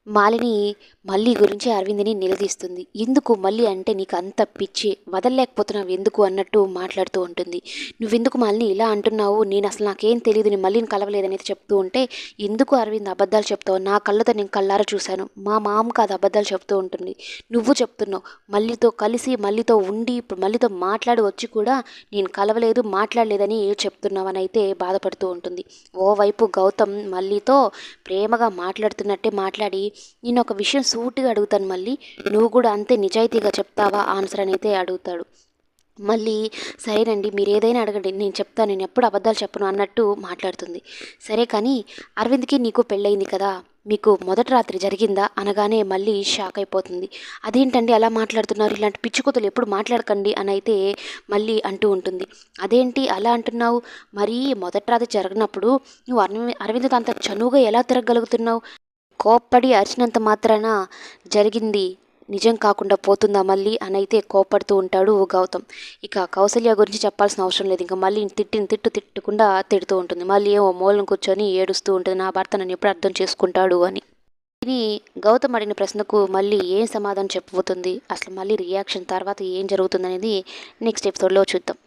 మాలిని మల్లి గురించి అరవింద్ని నిలదీస్తుంది. ఎందుకు మల్లి అంటే నీకు అంత పిచ్చి, వదలలేకపోతున్నావు ఎందుకు అన్నట్టు మాట్లాడుతూ ఉంటుంది. నువ్వెందుకు మాలిని ఇలా అంటున్నావు, నేను అసలు నాకేం తెలియదు, నేను మల్లిని కలవలేదనేది చెప్తూ ఉంటే, ఎందుకు అరవింద్ అబద్ధాలు చెప్తావు, నా కళ్ళతో నేను కళ్ళారా చూశాను, మా మామ కాదు అబద్ధాలు చెప్తూ ఉంటుంది, నువ్వు చెప్తున్నావు. మల్లితో కలిసి మల్లితో ఉండి ఇప్పుడు మల్లితో మాట్లాడి వచ్చి కూడా నేను కలవలేదు మాట్లాడలేదని చెప్తున్నావని అయితే బాధపడుతూ ఉంటుంది. ఓవైపు గౌతమ్ మల్లితో ప్రేమగా మాట్లాడుతున్నట్టే మాట్లాడి, నేను ఒక విషయం సూటిగా అడుగుతాను మళ్ళీ, నువ్వు కూడా అంతే నిజాయితీగా చెప్తావా ఆన్సర్ అని అయితే అడుగుతాడు. మళ్ళీ సరేనండి మీరు ఏదైనా అడగండి నేను చెప్తాను, నేను ఎప్పుడు అబద్ధాలు చెప్పను అన్నట్టు మాట్లాడుతుంది. సరే కానీ అరవింద్కి నీకు పెళ్ళయింది కదా, మీకు మొదటి రాత్రి జరిగిందా అనగానే మళ్ళీ షాక్ అయిపోతుంది. అదేంటండి అలా మాట్లాడుతున్నారు, ఇలాంటి పిచ్చుకోతలు ఎప్పుడు మాట్లాడకండి అని అయితే మళ్ళీ అంటూ ఉంటుంది. అదేంటి అలా అంటున్నావు, మరి మొదటి రాత్రి జరిగినప్పుడు నువ్వు అరవింద్తో అంత చనువుగా ఎలా తిరగలుగుతున్నావు, కోప్పడి అరిచినంత మాత్రాన జరిగింది నిజం కాకుండా పోతుందా మళ్ళీ అని అయితే కోప్పడుతూ ఉంటాడు గౌతమ్. ఇక కౌసల్య గురించి చెప్పాల్సిన అవసరం లేదు, ఇంకా మళ్ళీ తిట్టకుండా తిడుతూ ఉంటుంది. మళ్ళీ ఏమో మూలను కూర్చొని ఏడుస్తూ ఉంటుంది, నా భర్త నన్ను ఎప్పుడు అర్థం చేసుకుంటాడు అని. ఇది గౌతమ్ అడిగిన ప్రశ్నకు మళ్ళీ ఏం సమాధానం చెప్పబోతుంది, అసలు మళ్ళీ రియాక్షన్ తర్వాత ఏం జరుగుతుంది అనేది నెక్స్ట్ ఎపిసోడ్లో చూద్దాం.